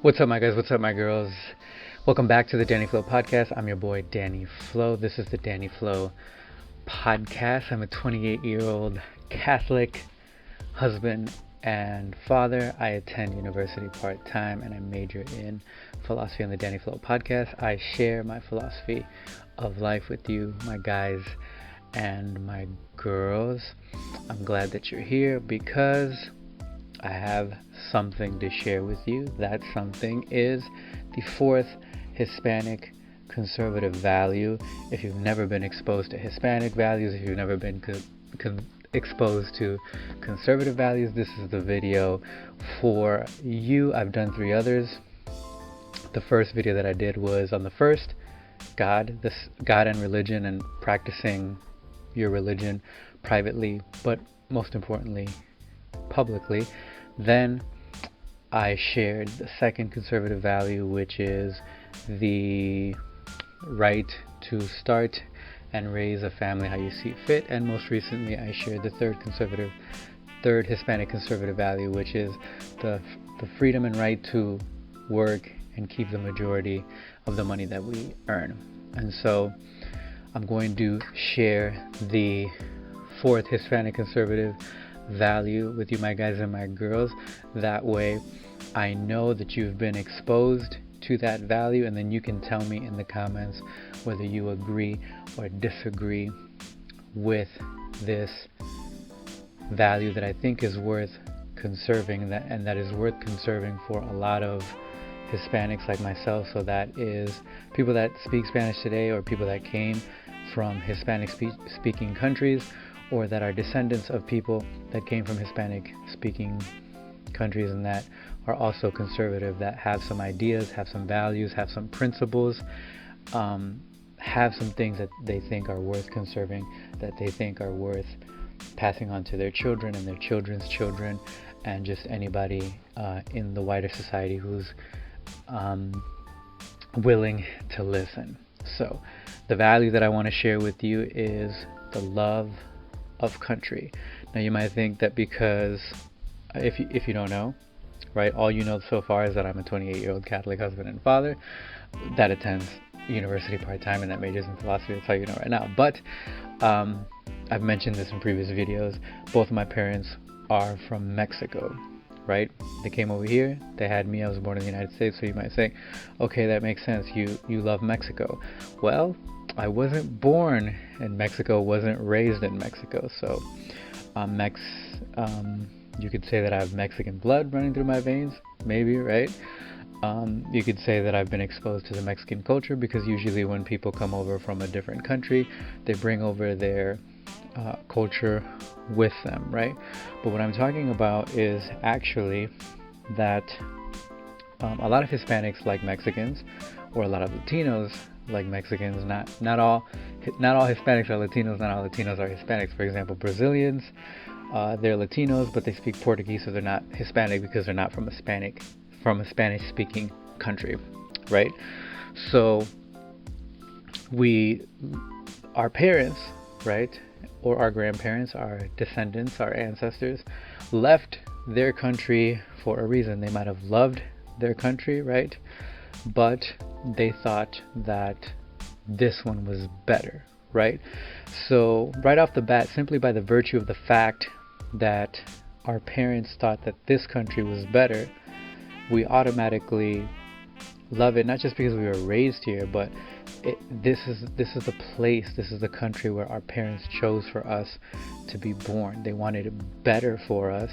What's up, my guys? What's up, my girls? Welcome back to the Danny Flow podcast. I'm your boy, Danny Flow. This is the Danny Flow podcast. I'm a 28-year-old Catholic husband and father. I attend university part-time and I major in philosophy on the Danny Flow podcast. I share my philosophy of life with you, my guys and my girls. I'm glad that you're here because I have something to share with you. That something is the fourth Hispanic-conservative value. If you've never been exposed to Hispanic values, if you've never been exposed to conservative values, this is the video for you. I've done 3 others. The first video that I did was on the first, God and religion, and practicing your religion privately, but most importantly, publicly. Then I shared the second conservative value, which is the right to start and raise a family how you see fit. And most recently, I shared the third Hispanic conservative value, which is the freedom and right to work and keep the majority of the money that we earn. And so I'm going to share the fourth Hispanic conservative value with you, my guys and my girls. That way I know that you've been exposed to that value, and then you can tell me in the comments whether you agree or disagree with this value that I think is worth conserving, and that is worth conserving for a lot of Hispanics like myself. So that is people that speak Spanish today, or people that came from Hispanic speaking countries, or that are descendants of people that came from Hispanic speaking countries and that are also conservative, that have some ideas, have some values, have some principles, have some things that they think are worth conserving, that they think are worth passing on to their children and their children's children, and just anybody in the wider society who's willing to listen. So the value that I want to share with you is the love of country. Now you might think that because if you don't know, right, all you know so far is that I'm a 28-year-old Catholic husband and father that attends university part-time and that majors in philosophy. That's all you know right now. But I've mentioned this in previous videos. Both of my parents are from Mexico, right? They came over here, they had me. I was born in the United States. So you might say, okay, that makes sense, you love Mexico. Well, I wasn't born in Mexico, wasn't raised in Mexico. So you could say that I have Mexican blood running through my veins, maybe, right? You could say that I've been exposed to the Mexican culture, because usually when people come over from a different country, they bring over their culture with them, right? But what I'm talking about is actually that a lot of Hispanics like Mexicans, or a lot of Latinos like Mexicans. Not all Hispanics are Latinos. Not all Latinos are Hispanics. For example, Brazilians, they're Latinos, but they speak Portuguese, so they're not Hispanic because they're not from a Spanish-speaking country, right? So our parents, right, or our grandparents, our descendants, our ancestors, left their country for a reason. They might have loved their country, right? But they thought that this one was better, right? So right off the bat, simply by the virtue of the fact that our parents thought that this country was better, we automatically love it, not just because we were raised here, but this is the place, this is the country where our parents chose for us to be born. They wanted it better for us,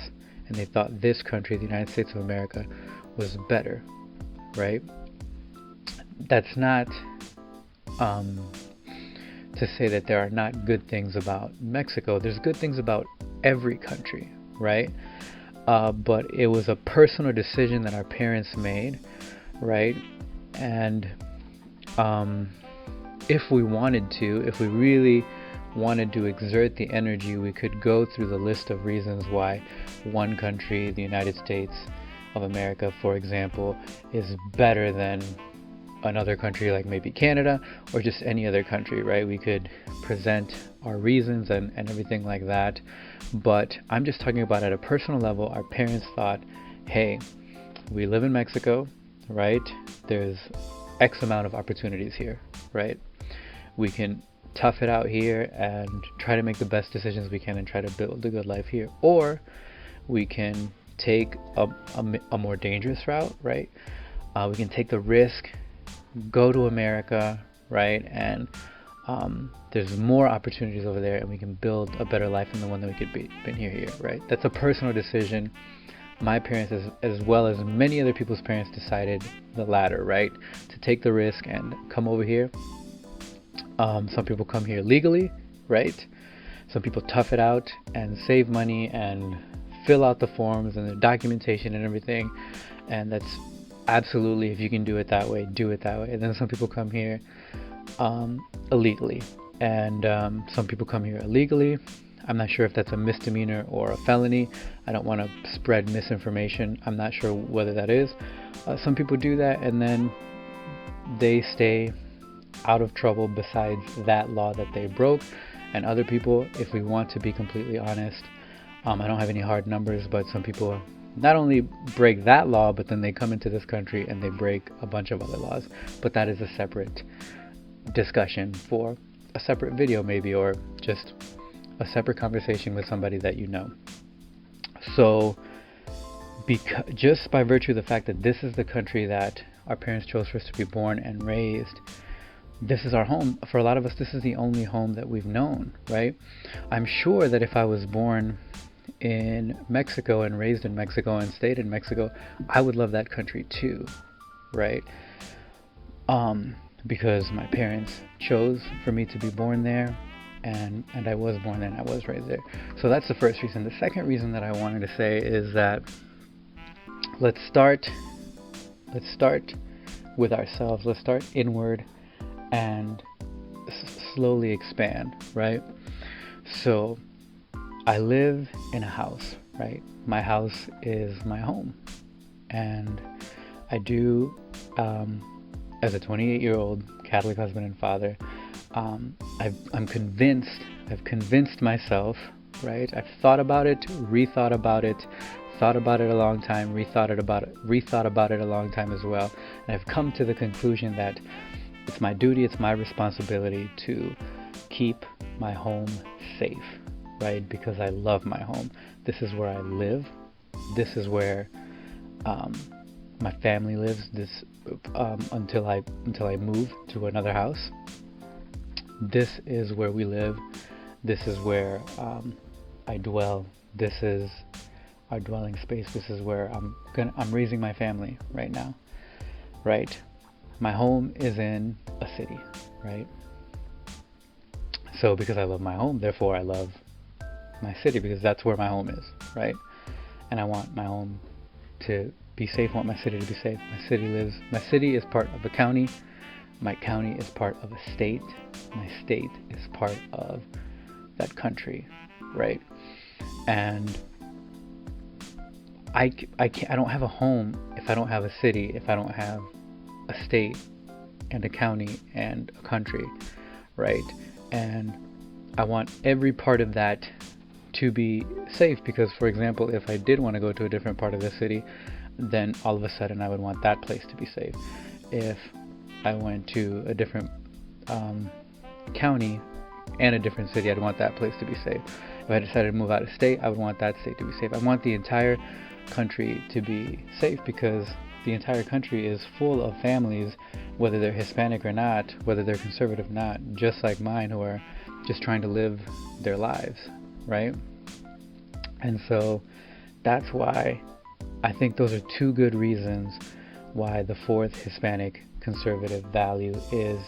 and they thought this country, the United States of America, was better, right? That's not to say that there are not good things about Mexico. There's good things about every country, right? But it was a personal decision that our parents made, right? And if we really wanted to exert the energy, we could go through the list of reasons why one country, the United States of America, for example, is better than another country like maybe Canada or just any other country, right? We could present our reasons and everything like that. But I'm just talking about at a personal level. Our parents thought, hey, we live in Mexico, right? There's X amount of opportunities here, right? We can tough it out here and try to make the best decisions we can and try to build a good life here. Or we can take a more dangerous route, right? We can take the risk, go to America, right? And there's more opportunities over there, and we can build a better life than the one that we could been here, right? That's a personal decision. My parents, as well as many other people's parents, decided the latter, right? To take the risk and come over here. Some people come here legally, right? Some people tough it out and save money and fill out the forms and the documentation and everything. And that's absolutely, if you can do it that way, do it that way. And then some people come here illegally. And some people come here illegally. I'm not sure if that's a misdemeanor or a felony. I don't want to spread misinformation. I'm not sure whether that is. Some people do that and then they stay out of trouble besides that law that they broke. And other people, if we want to be completely honest, I don't have any hard numbers, but some people not only break that law, but then they come into this country and they break a bunch of other laws. But that is a separate discussion for a separate video maybe, or just a separate conversation with somebody that you know. So just by virtue of the fact that this is the country that our parents chose for us to be born and raised, this is our home. For a lot of us, this is the only home that we've known, right? I'm sure that if I was born in Mexico and raised in Mexico and stayed in Mexico, I would love that country too, right? Because my parents chose for me to be born there, and I was born there and I was raised there. So that's the first reason. The second reason that I wanted to say is that let's start with ourselves. Let's start inward and slowly expand, right? So I live in a house, right? My house is my home, and I do, as a 28-year-old Catholic husband and father, I've convinced myself, right? I've thought about it, rethought about it, thought about it a long time, rethought about it a long time as well, and I've come to the conclusion that it's my duty, it's my responsibility to keep my home safe, right? Because I love my home. This is where I live. This is where my family lives. Until I move to another house. This is where we live. This is where I dwell. This is our dwelling space. This is where I'm raising my family right now, right? My home is in a city, right? So because I love my home, therefore I love my city, because that's where my home is, right? And I want my home to be safe. I want my city to be safe. My city is part of a county. My county is part of a state. My state is part of that country, right? And I don't have a home if I don't have a city, if I don't have a state and a county and a country, right? And I want every part of that to be safe, because, for example, if I did want to go to a different part of the city, then all of a sudden I would want that place to be safe. If I went to a different county and a different city, I'd want that place to be safe. If I decided to move out of state, I would want that state to be safe. I want the entire country to be safe, because the entire country is full of families, whether they're Hispanic or not, whether they're conservative or not, just like mine, who are just trying to live their lives, right? And so that's why I think those are two good reasons why the fourth Hispanic conservative value is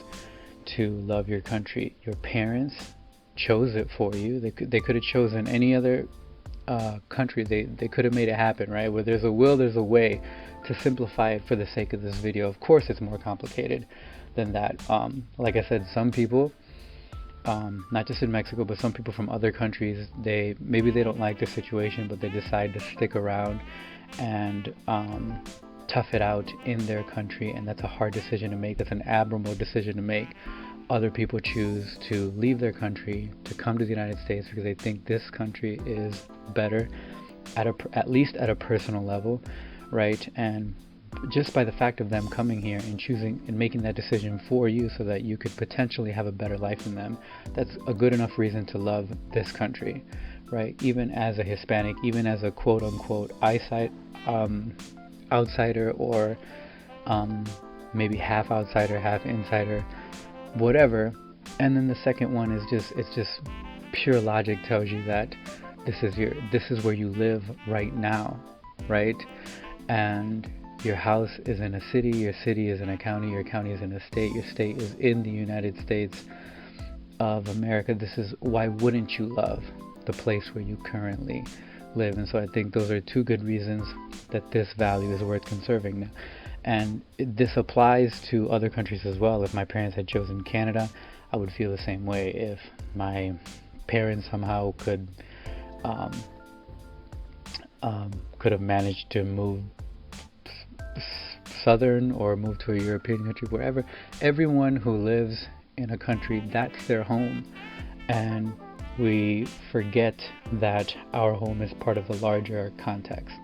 to love your country. Your parents chose it for you. They could have chosen any other country. They could have made it happen, right? Where there's a will, there's a way. To simplify it for the sake of this video, of course it's more complicated than that. Like I said, some people, not just in Mexico, but some people from other countries, maybe they don't like their situation, but they decide to stick around and tough it out in their country, and that's a hard decision to make. That's an admirable decision to make. Other people choose to leave their country to come to the United States because they think this country is better, at least at a personal level, right? And just by the fact of them coming here and choosing and making that decision for you so that you could potentially have a better life than them, that's a good enough reason to love this country, right? Even as a Hispanic, even as a quote-unquote outsider, or maybe half outsider, half insider, whatever. And then the second one is it's just pure logic tells you that this is where you live right now, right? And your house is in a city, your city is in a county, your county is in a state, your state is in the United States of America. This is, why wouldn't you love the place where you currently live? And so I think those are two good reasons that this value is worth conserving now. And this applies to other countries as well. If my parents had chosen Canada, I would feel the same way. If my parents somehow could have managed to move southern or move to a European country, wherever, everyone who lives in a country, that's their home. And we forget that our home is part of a larger context.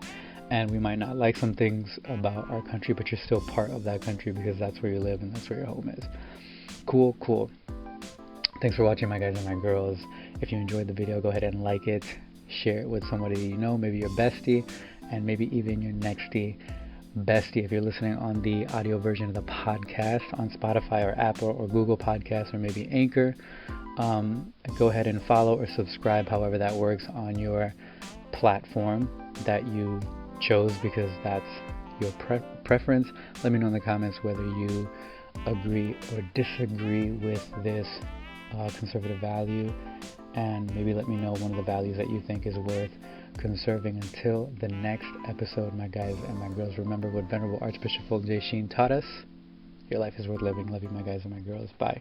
And we might not like some things about our country, but you're still part of that country because that's where you live and that's where your home is. Cool. Thanks for watching, my guys and my girls. If you enjoyed the video, go ahead and like it, share it with somebody you know, maybe your bestie, and maybe even your nextie bestie. If you're listening on the audio version of the podcast on Spotify or Apple or Google Podcasts or maybe Anchor, go ahead and follow or subscribe, however that works, on your platform that you chose, because that's your preference. Let me know in the comments whether you agree or disagree with this conservative value, and maybe let me know one of the values that you think is worth conserving. Until the next episode, my guys and my girls, remember what Venerable Archbishop Fulton J. Sheen taught us: your life is worth living. Love you, my guys and my girls. Bye.